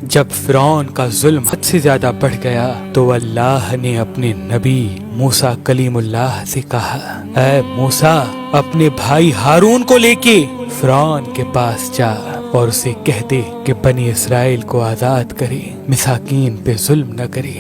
جب فرعون کا ظلم حد سے زیادہ بڑھ گیا تو اللہ نے اپنے نبی موسیٰ کلیم اللہ سے کہا، اے موسیٰ اپنے بھائی ہارون کو لے کے فرعون کے پاس جا اور اسے کہہ دے کہ بنی اسرائیل کو آزاد کرے، مساکین پہ ظلم نہ کرے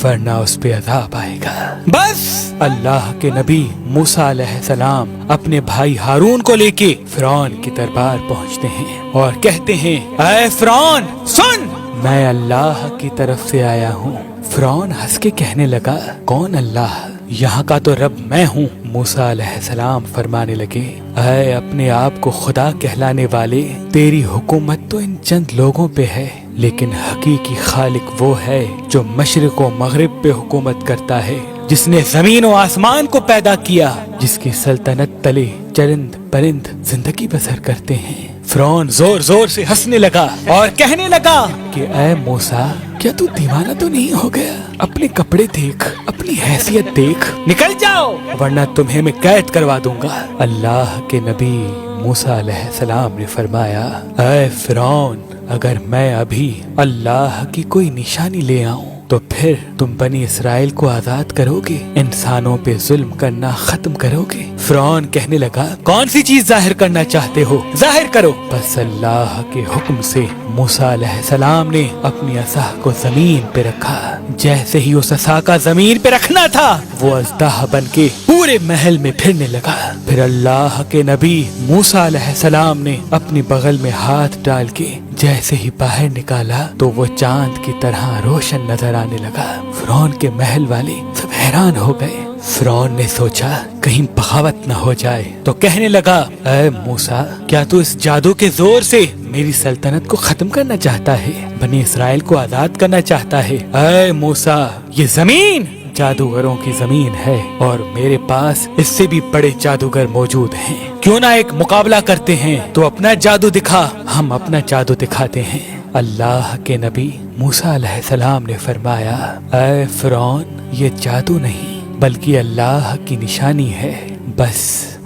ورنہ اس پہ عذاب آئے گا۔ بس اللہ کے نبی موسیٰ علیہ السلام اپنے بھائی ہارون کو لے کے فرعون کی دربار پہنچتے ہیں اور کہتے ہیں، اے فرعون سن، میں اللہ کی طرف سے آیا ہوں۔ فرعون ہنس کے کہنے لگا، کون اللہ؟ یہاں کا تو رب میں ہوں۔ موسیٰ علیہ السلام فرمانے لگے، اے اپنے آپ کو خدا کہلانے والے، تیری حکومت تو ان چند لوگوں پہ ہے، لیکن حقیقی خالق وہ ہے جو مشرق و مغرب پہ حکومت کرتا ہے، جس نے زمین و آسمان کو پیدا کیا، جس کی سلطنت تلے چرند پرند زندگی بسر کرتے ہیں۔ فرعون زور زور سے ہنسنے لگا اور کہنے لگا کہ اے موسیٰ، کیا تو دیوانہ تو نہیں ہو گیا؟ اپنے کپڑے دیکھ، اپنی حیثیت دیکھ، نکل جاؤ ورنہ تمہیں میں قید کروا دوں گا۔ اللہ کے نبی موسیٰ علیہ السلام نے فرمایا، اے فرعون، اگر میں ابھی اللہ کی کوئی نشانی لے آؤں تو پھر تم بنی اسرائیل کو آزاد کرو گے، انسانوں پہ ظلم کرنا ختم کرو گے؟ فرعون کہنے لگا، کون سی چیز ظاہر کرنا چاہتے ہو؟ ظاہر کرو۔ بس اللہ کے حکم سے موسیٰ علیہ السلام نے اپنی عصا کو زمین پہ رکھا۔ جیسے ہی اس عصا کا زمین پہ رکھنا تھا، وہ اژدہا بن کے پورے محل میں پھرنے لگا۔ پھر اللہ کے نبی موسیٰ علیہ السلام نے اپنی بغل میں ہاتھ ڈال کے جیسے ہی باہر نکالا تو وہ چاند کی طرح روشن نظر آنے لگا۔ فرعون کے محل والے سب حیران ہو گئے۔ فرعون نے سوچا کہیں بغاوت نہ ہو جائے تو کہنے لگا، اے موسیٰ، کیا تو اس جادو کے زور سے میری سلطنت کو ختم کرنا چاہتا ہے، بنی اسرائیل کو آزاد کرنا چاہتا ہے؟ اے موسیٰ، یہ زمین جادوگروں کی زمین ہے اور میرے پاس اس سے بھی بڑے جادوگر موجود ہیں، کیوں نہ ایک مقابلہ کرتے ہیں؟ تو اپنا جادو دکھا، ہم اپنا جادو دکھاتے ہیں۔ اللہ کے نبی موسیٰ علیہ السلام نے فرمایا، اے فرعون، یہ جادو نہیں بلکہ اللہ کی نشانی ہے۔ بس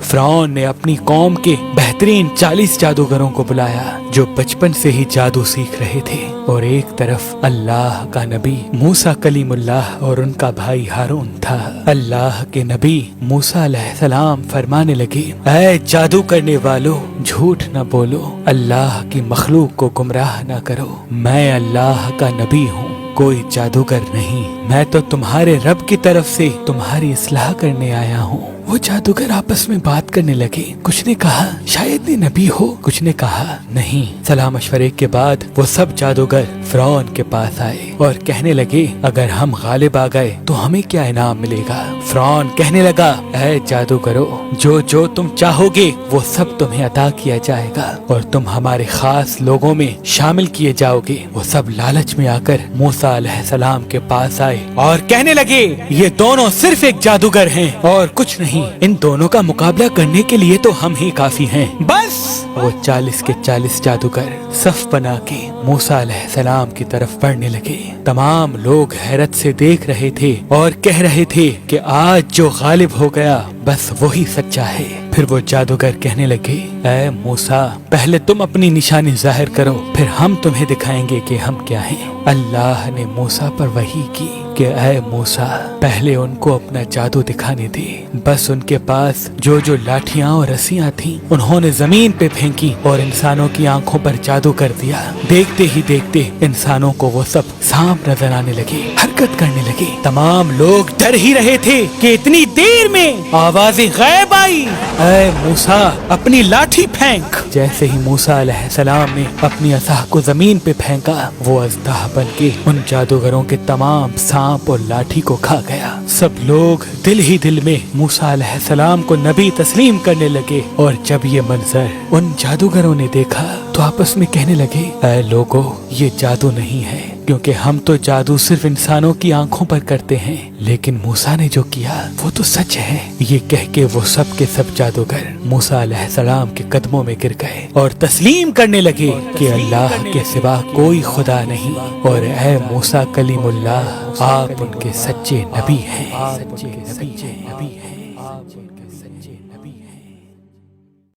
فرعون نے اپنی قوم کے بہترین 40 جادوگروں کو بلایا جو بچپن سے ہی جادو سیکھ رہے تھے، اور ایک طرف اللہ کا نبی موسیٰ کلیم اللہ اور ان کا بھائی ہارون تھا۔ اللہ کے نبی موسیٰ علیہ السلام فرمانے لگے، اے جادو کرنے والو، جھوٹ نہ بولو، اللہ کی مخلوق کو گمراہ نہ کرو، میں اللہ کا نبی ہوں، کوئی جادوگر نہیں، میں تو تمہارے رب کی طرف سے تمہاری اصلاح کرنے آیا ہوں۔ وہ جادوگر آپس میں بات کرنے لگے، کچھ نے کہا شاید یہ نبی ہو، کچھ نے کہا نہیں۔ صلاح مشورے کے بعد وہ سب جادوگر فرعون کے پاس آئے اور کہنے لگے، اگر ہم غالب آ گئے تو ہمیں کیا انعام ملے گا؟ فرعون کہنے لگا، اے جادوگرو، جو تم چاہو گے وہ سب تمہیں عطا کیا جائے گا اور تم ہمارے خاص لوگوں میں شامل کیے جاؤ گے۔ وہ سب لالچ میں آ کر موسیٰ علیہ السلام کے پاس آئے اور کہنے لگے، یہ دونوں صرف ایک جادوگر ہیں اور کچھ نہیں، ان دونوں کا مقابلہ کرنے کے لیے تو ہم ہی کافی ہیں۔ بس وہ 40 کے 40 جادوگر صف بنا کے موسیٰ علیہ السلام کی طرف بڑھنے لگے۔ تمام لوگ حیرت سے دیکھ رہے تھے اور کہہ رہے تھے کہ آج جو غالب ہو گیا بس وہی سچا ہے۔ پھر وہ جادوگر کہنے لگے، اے موسیٰ، پہلے تم اپنی نشانی ظاہر کرو، پھر ہم تمہیں دکھائیں گے کہ ہم کیا ہیں۔ اللہ نے موسیٰ پر وحی کی کہ اے موسیٰ، پہلے ان کو اپنا جادو دکھانے دے۔ بس ان کے پاس جو لاٹھیاں اور رسیاں تھیں انہوں نے زمین پہ پھینکی اور انسانوں کی آنکھوں پر جادو کر دیا۔ دیکھتے ہی دیکھتے انسانوں کو وہ سب سانپ نظر آنے لگے، حرکت کرنے لگے۔ تمام لوگ ڈر ہی رہے تھے کہ اتنی دیر میں آواز غیب آئی، اے موسیٰ، اپنی لاٹھی پھینک۔ جیسے ہی موسیٰ علیہ السلام نے اپنی عصا کو زمین پہ پھینکا، وہ اژدہا بن کے ان جادوگروں کے تمام سانپ اور لاٹھی کو کھا گیا۔ سب لوگ دل ہی دل میں موسیٰ علیہ السلام کو نبی تسلیم کرنے لگے، اور جب یہ منظر ان جادوگروں نے دیکھا تو آپس میں کہنے لگے، اے لوگو، یہ جادو نہیں ہے، کیونکہ ہم تو جادو صرف انسانوں کی آنکھوں پر کرتے ہیں، لیکن موسیٰ نے جو کیا وہ تو سچ ہے۔ یہ کہہ کے وہ سب کے سب جادوگر موسیٰ علیہ السلام کے قدموں میں گر گئے اور تسلیم کرنے لگے کہ اللہ کے سوا کوئی خدا نہیں، اور اے موسیٰ کلیم اللہ، آپ ان کے سچے نبی ہیں۔